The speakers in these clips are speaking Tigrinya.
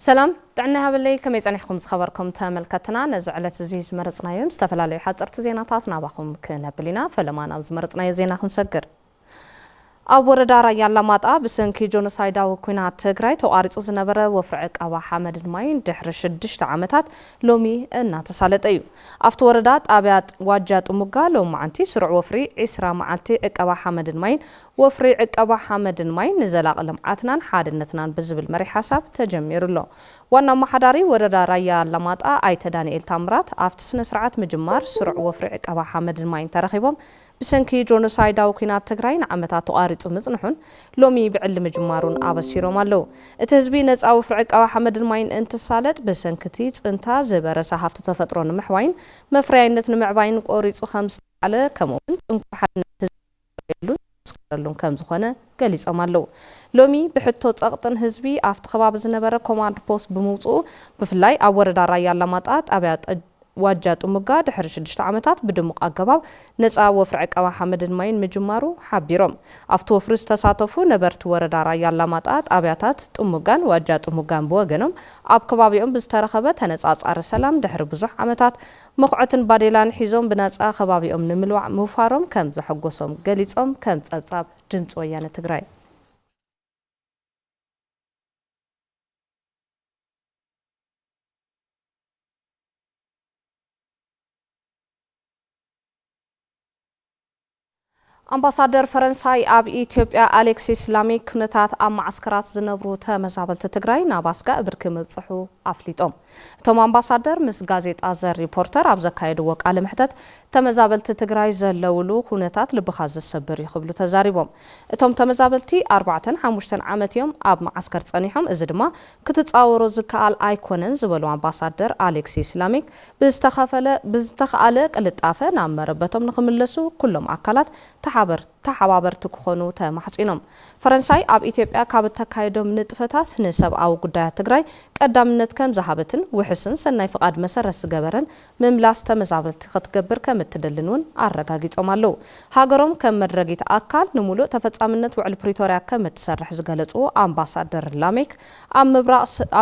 سلام دعنا هبلي كم يزنيحكم خبركم تملكتنا نزعلت زيز مرصنا يوم استفلالي حصرت زيناتات نابخم كنبلينا فلما ناوز مرصنا زينا خنسجر ኣብ ወረዳ ራያ አላማጣ ብሰንኪ ጆኖሳይዳዊ ኩናት ትግራይ ተቋሪጹ ዝነበረ ወፍሪ ዕቀባ ሓመድን ማይን ድሕሪ 6 ዓመታት ሎሚ እናተሳለጠ እዩ ኣብቲ ወረዳ ጣብያ ዋጃ ጥሙጋ ሎሚ ማዓንቲ ስሩዕ ወፍሪ 20 መዓልቲ ዕቀባ ሓመድን ማይን ወፍሪ ዕቀባ ሓመድን ማይን ንዘላቂ ልምዓትናን ሓድነትናን ብዝብል መሪ ሓሳብ ተጀሚሩሎ ዋና ማሓዳሪ ወረዳ ራያ አላማጣ ኣይተ ዳንኤል ታምራት ኣብቲ ስነ ስርዓት ምጅማር ስሩዕ ወፍሪ ዕቀባ ሓመድን ማይን ተረኺቦም ብሰንኪ ጆኖሳይዳዊ ኩናት ትግራይ ንዓመታት ተቋሪጹ ምጽንሑን ሎሚ ብዕሊ ምጅማሩን ኣበሲሮም ኣለዉ እቲ ህዝቢ ነፃ ወፍሪ ዕቀባ ሓመድን ማይን እንትሳለጥ ብሰንኪቲ ጽንታ ዝበረሰ ሃፍቲ ተፈጥሮ ንምሕዋይን መፍረያይነት ንምዕባይን ቆሪጹ ከም ዝተዓለ ከምኡ'ውን ጥንኩር ሓድነት ዝስከረሉን ከም ዝኾነ ገሊጾም ኣለዉ ሎሚ ብሕቶ ጸቕጥን ህዝቢ ኣብቲ ከባቢ ዝነበረ ኮማንድ ፖስት ብምውጽኡ ብፍላይ ኣብ ወረዳ ራያ አላማጣ ጣብያ ዋጃ ጥሙጋ ድሕሪ 6 ዓመታት ብድሙቕ ኣገባብ ነፃ ወፍሪ ዕቀባ ሓመድን ማይን ምጅማሩ ሓቢሮም ኣብቲ ወፍሪ ዝተሳተፉ ነበርቲ ወረዳ ራያ አላማጣ ጣብያታት ጥሙጋን ዋጃ ጥሙጋን ብወገኖም ኣብ ከባቢኦም ብዝተረኸበ ተነጻጻሪ ሰላም ድሕሪ ብዙሕ ዓመታት መኹዕትን ባዴላን ሒዞም ብነፃ ከባቢኦም ንምልዋዕ ምውፋሮም ከም ዘሐጎሶም ገሊጾም ከም ጸብጻብ ድምፂ ወያነ ትግራይ أمباسادر فرنساي أب إثيوبيا أليكسيس لاميك كنتات أم معسكرات زنبرو تمزابلت تግራይ ناباسكا بركم بصحو أفليتهم توم أمباسادر مس غازيت أزر ريبورتر أب زكايدو وقال محتت تمزابلت تግራይ زلولو كنتات لبخاز السبر يخبلو تزاريبهم توم تمزابلتي 4-5 ዓመት እዮም أب معسكر ጸኒሖም እዚ ድማ ክትጻወሩ ዝከኣል ኣይኮነን ዝበሉ أمباسادر أليكسيس لاميك ብዝተኸኣለ ቅልጣፈ ናብ መረበቶም ንኽምለሱ ኩሎም ኣካላት ተሓባበርቲ ክኾኑ ተማሕጺኖም ፈረንሳይ ኣብ ኢትዮጵያ ካብ ተካይዶም ንጥፈታት ንሰብኣዊ ጉዳያት ትግራይ ቀዳምነት ከም ዝሃበትን ውሕስን ሰናይ ፍቃድ መሰረት ዝገበረን ምምላስ ተመዛበልቲ ክትገብር ከም እትደልንውን ኣረጋጊጾም ኣለዉ ሃገሮም ከም መድረጊት ኣካል ንሙሉእ ተፈጻምነት ውዕል ፕሪቶሪያ ከም እትሰርሕ ዝገለጹ ኣምባሳደር ላሜክ ኣብ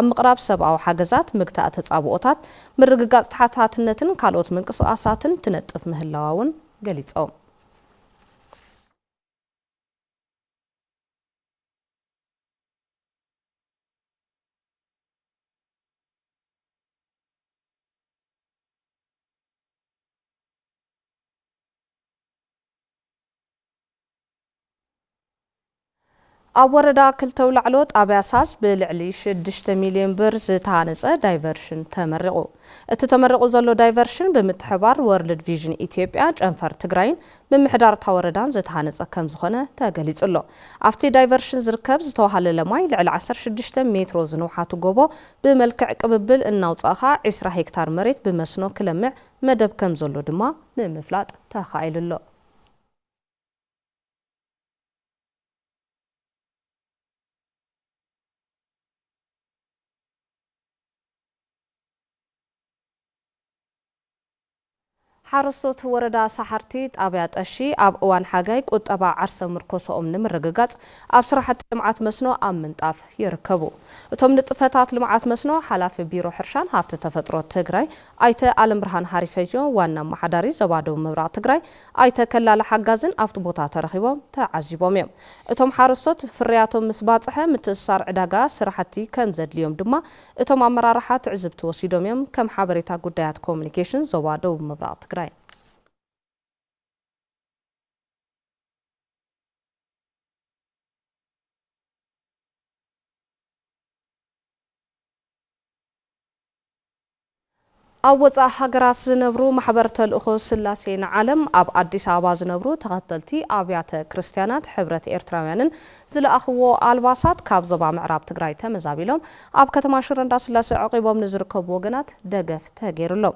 ምቕራብ ሰብኣዊ ሓገዛት ምግታእ ተጻብኦታት ምርግጋጽ ተሓታትነትን ካልኦት ምንቅስቓሳትን ትነጥፍ ምህላውን ገሊጾም ኣብ ወረዳ ክልተ ውላዕሎ ጣብያ ሳስ ብልዕሊ 6 ሚልዮን ብር ዝተሃነፀ ዳይቨርሽን ተመሪቑ እቲ ተመሪቑ ዘሎ ዳይቨርሽን ብምትሕባር ወርልድ ቪዥን ኢትዮጵያ ጨንፈር ትግራይን ብምሕዳር እታ ወረዳን ዝተሃነፀ ከም ዝኾነ ተገሊጹሎ ኣብቲ ዳይቨርሽን ዝርከብ ዝተዋሃለለ ማይ ልዕሊ 16 ሜትሮ ዝንውሓቱ ጎቦ ብመልክዕ ቅብብል እናውፃእኻ 20 ሄክታር መሬት ብመስኖ ክለምዕ መደብ ከም ዘሎ ድማ ንምፍላጥ ተኻኢሉሎ ሓረስቶት ወረዳ ሳሓርቲ ጣብያ ጠሺ ኣብ እዋን ሓጋይ ቁጠባ ዓርሰ ምርኮሶኦም ንምርግጋጽ ኣብ ስራሕቲ ልምዓት መስኖ ኣብ ምንጣፍ ይርከቡ እቶም ንጥፈታት ልምዓት መስኖ ሓላፊ ቢሮ ሕርሻን ሃፍቲ ተፈጥሮ ትግራይ ኣይተ ኣለም ብርሃን ሃሪፈዮ ዋና ማሓዳሪ ዞባ ደቡብ ምብራቕ ትግራይ ኣይተ ከላለ ሓጋዝን ኣብቲ ቦታ ተረኺቦም ተዓዚቦም እዮም እቶም ሓረስቶት ፍርያቶም ምስ ባጽሐ ምትእስሳር ዕዳጋ ስራሕቲ ከም ዘድልዮም ድማ እቶም ኣመራርሓ ትዕዝብቲ ወሲዶም እዮም ከም ሓበሬታ ጉዳያት ኮሙኒኬሽን ዞባ ደቡብ ምብራቕ ትግራይ ኣብ ወፃኢ ሃገራት ዝነብሩ ማሕበረተ ልእኹ ስላሴን ዓለም ኣብ ኣዲስ ኣበባ ዝነብሩ ተኸተልቲ ኣብያተ ክርስቲያናት ሕብረት ኤርትራውያንን ዝለኣኽዎ ኣልባሳት ካብ ዞባ ምዕራብ ትግራይ ተመዛቢሎም ኣብ ከተማ ሽረ እንዳስላሴ ዓቂቦም ንዝርከቡ ወገናት ደገፍ ተገይሩሎም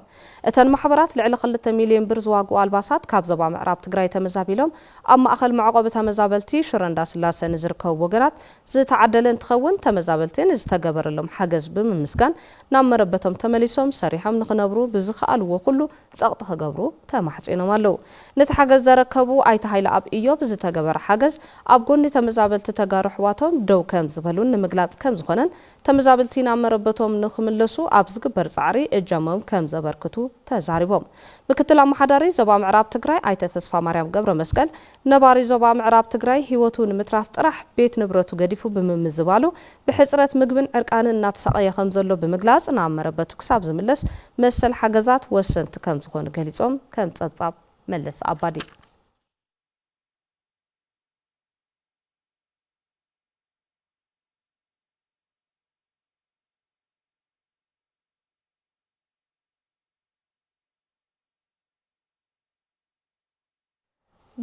እተን ማሕበራት ልዕሊ 2 ሚልዮን ብር ዝዋግኡ ኣልባሳት ካብ ዞባ ምዕራብ ትግራይ ተመዛቢሎም ኣብ ማእኸል መዕቆቢ ተመዛበልቲ ሽረ እንዳስላሴ ንዝርከቡ ወገናት ዝተዓደለ እንትኸውን ተመዛበልቲ ንዝተገበረሎም ሓገዝ ብምምስጋን ናብ መረበቶም ተመሊሶም ሰሪሖም ንኽነብሩ ብዝኽኣልዎ ኩሉ ጸቕጢ ክገብሩ ተማሕጺኖም ኣለዉ ነቲ ሓገዝ ዘረከቡ ኣይተ ሃይለ ኣብ ኢዮብ ዝተገበረ ሓገዝ ኣብ ጎኒ ተመዛበልቲ ተጋሩ ኣሕዋቶም ደው ከም ዝበሉን ንምግላጽ ከም ዝኾነን ተመዛበልቲ ናብ መረበቶም ንኽምለሱ ኣብ ዝግበር ጻዕሪ እጃሞም ከም ዘበርክቱ ተዛሪቦም ምክትል ኣመሓዳሪ ዞባ ምዕራብ ትግራይ ኣይተ ተስፋ ማርያም ገብረ መስቀል ነባሪ ዞባ ምዕራብ ትግራይ ሂወቱ ንምትራፍ ጥራሕ ቤት ንብረቱ ገዲፉ ብምምዝባሉ ብሕጽረት ምግብን ዕርቃንን እናተሰቐየ ከም ዘሎ ብምግላጽ ናብ መረበቱ ክሳብ ዝምለስ መሰል ሓገዛት ወሰንቲ ከም ዝኾኑ ገሊጾም ከም ጸብጻብ መለስ ኣባዲ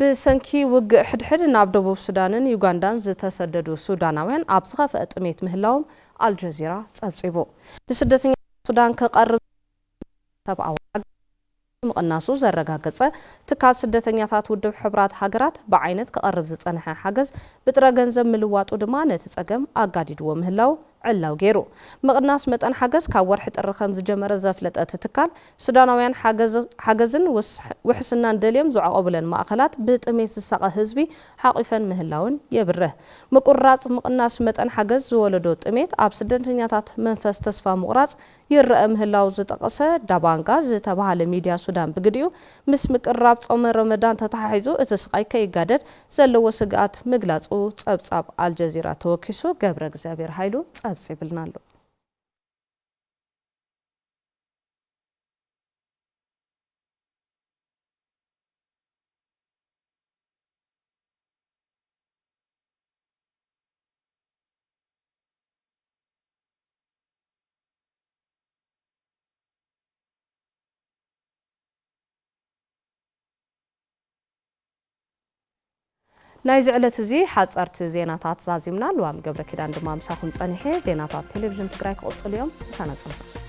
ብሰንኪ ውግእ ሕድሕድ ናብ ደቡብ ሱዳንን ዩጋንዳን ዝተሰደዱ ሱዳናውያን ኣብ ዝኸፍአ ጥሜት ምህላዎም አልጀዚራ ጸብጺቡ ንስደተኛ ሱዳን ከቐርብ ሰብኣዊ ምቕናሱ ዘረጋገጸ ትካል ስደተኛታት ውድብ ሕብራት ሃገራት ብዓይነት ከቐርብ ዝጸንሐ ሓገዝ ብጥረ ገንዘብ ምልዋጡ ድማ ነቲ ጸገም ኣጋዲድዎ ምህላው ዕላው ገይሩ ምቕናስ መጠን ሓገዝ ካብ ወርሒ ጥሪ ከም ዝጀመረ ዘፍለጠ ትካል ሱዳናውያን ሓገዝን ውሕስናን ደልዮም ዝዓቐቡለን ማእኸላት ብጥሜት ዝሳቐ ህዝቢ ሓቒፈን ምህላውን የብርህ ምቁራጽ ምቕናስ መጠን ሓገዝ ዝወለዶ ጥሜት ኣብ ስደተኛታት መንፈስ ተስፋ ምቑራጽ ይረአ ምህላው ዝጠቐሰ ዳባንጋ ዝተባሃለ ሚድያ ሱዳን ብግዲኡ ምስ ምቅራብ ጾመ ረመዳን ተተሓሒዙ እቲ ስቃይ ከይጋደድ ዘለዎ ስግኣት ምግላጹ ጸብጻብ አልጀዚራ ተወኪሱ ገብረ እግዚአብሔር ኃይሉ ጸብጺብልና ኣሎ ናይ ዝዕለት እዚ ሓጸርቲ ዜናታት ዛዚምና ልዋም ገብረ ኪዳን ድማ ምሳኹም ጸኒሐ ዜናታት ቴሌቪዥን ትግራይ ክቕጽል እዮም ሰናጽም